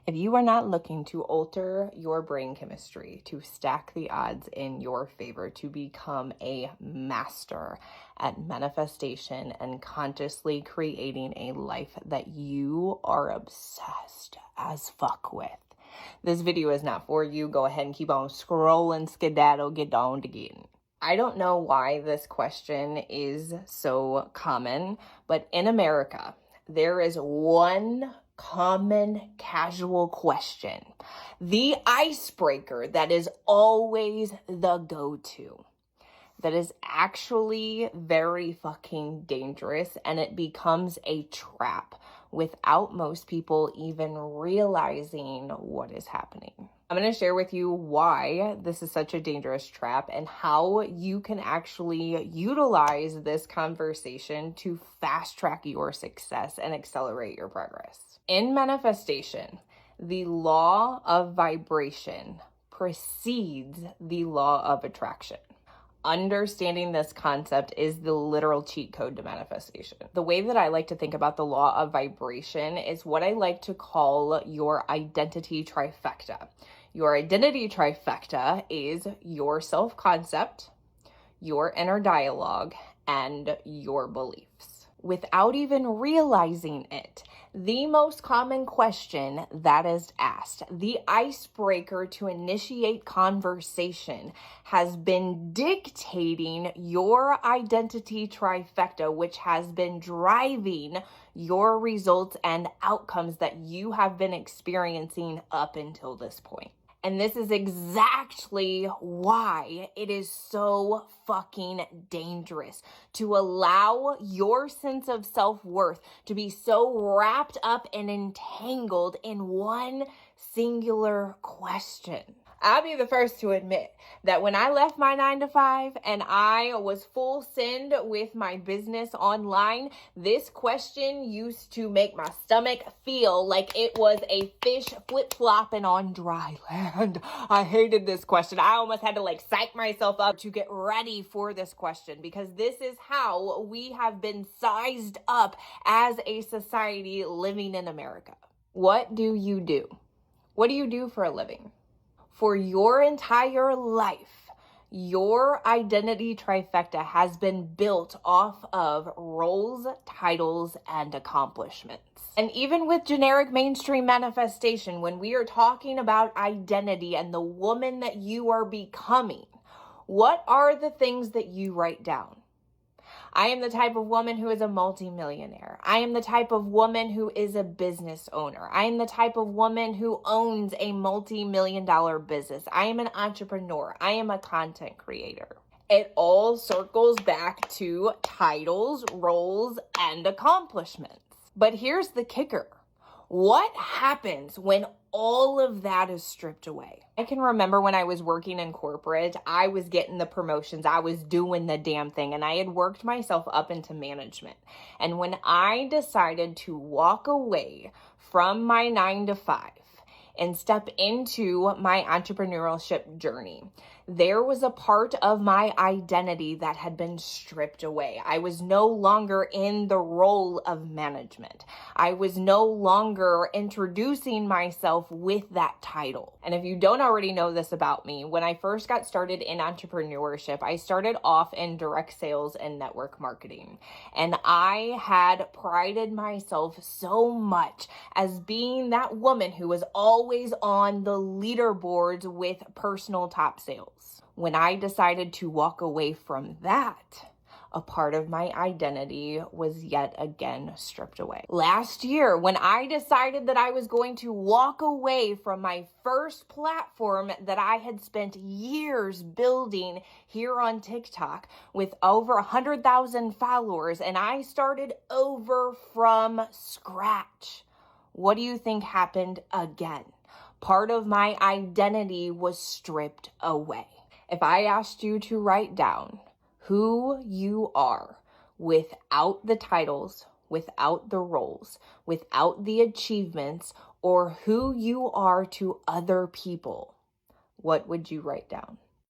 If you are not looking to alter your brain chemistry, to stack the odds in your favor, to become a master at manifestation and consciously creating a life that you are obsessed as fuck with, this video is not for you. Go ahead and keep on scrolling, skedaddle, get on to getting. I don't know why this question is so common, but in America, there is one common casual question, the icebreaker that is always the go-to, that is actually very fucking dangerous, and it becomes a trap without most people even realizing what is happening. I'm going to share with you why this is such a dangerous trap and how you can actually utilize this conversation to fast track your success and accelerate your progress. In manifestation, the law of vibration precedes the law of attraction. Understanding this concept is the literal cheat code to manifestation. The way that I like to think about the law of vibration is what I like to call your identity trifecta. Your identity trifecta is your self-concept, your inner dialogue, and your beliefs. Without even realizing it, the most common question that is asked, the icebreaker to initiate conversation, has been dictating your identity trifecta, which has been driving your results and outcomes that you have been experiencing up until this point. And this is exactly why it is so fucking dangerous to allow your sense of self-worth to be so wrapped up and entangled in one singular question. I'll be the first to admit that when I left my 9-to-5 and I was full send with my business online, this question used to make my stomach feel like it was a fish flip-flopping on dry land. I hated this question. I almost had to psych myself up to get ready for this question, because this is how we have been sized up as a society living in America. What do you do? What do you do for a living? For your entire life, your identity trifecta has been built off of roles, titles, and accomplishments. And even with generic mainstream manifestation, when we are talking about identity and the woman that you are becoming, what are the things that you write down? I am the type of woman who is a multimillionaire. I am the type of woman who is a business owner. I am the type of woman who owns a multi-million-dollar business. I am an entrepreneur. I am a content creator. It all circles back to titles, roles, and accomplishments. But here's the kicker. What happens when all of that is stripped away? I can remember when I was working in corporate, I was getting the promotions, I was doing the damn thing, and I had worked myself up into management. And when I decided to walk away from my 9-to-5 and step into my entrepreneurship journey, there was a part of my identity that had been stripped away. I was no longer in the role of management. I was no longer introducing myself with that title. And if you don't already know this about me, when I first got started in entrepreneurship, I started off in direct sales and network marketing. And I had prided myself so much as being that woman who was always on the leaderboards with personal top sales. When I decided to walk away from that, a part of my identity was yet again stripped away. Last year, when I decided that I was going to walk away from my first platform that I had spent years building here on TikTok with over 100,000 followers, and I started over from scratch, what do you think happened again? Part of my identity was stripped away. If I asked you to write down who you are without the titles, without the roles, without the achievements, or who you are to other people, what would you write down?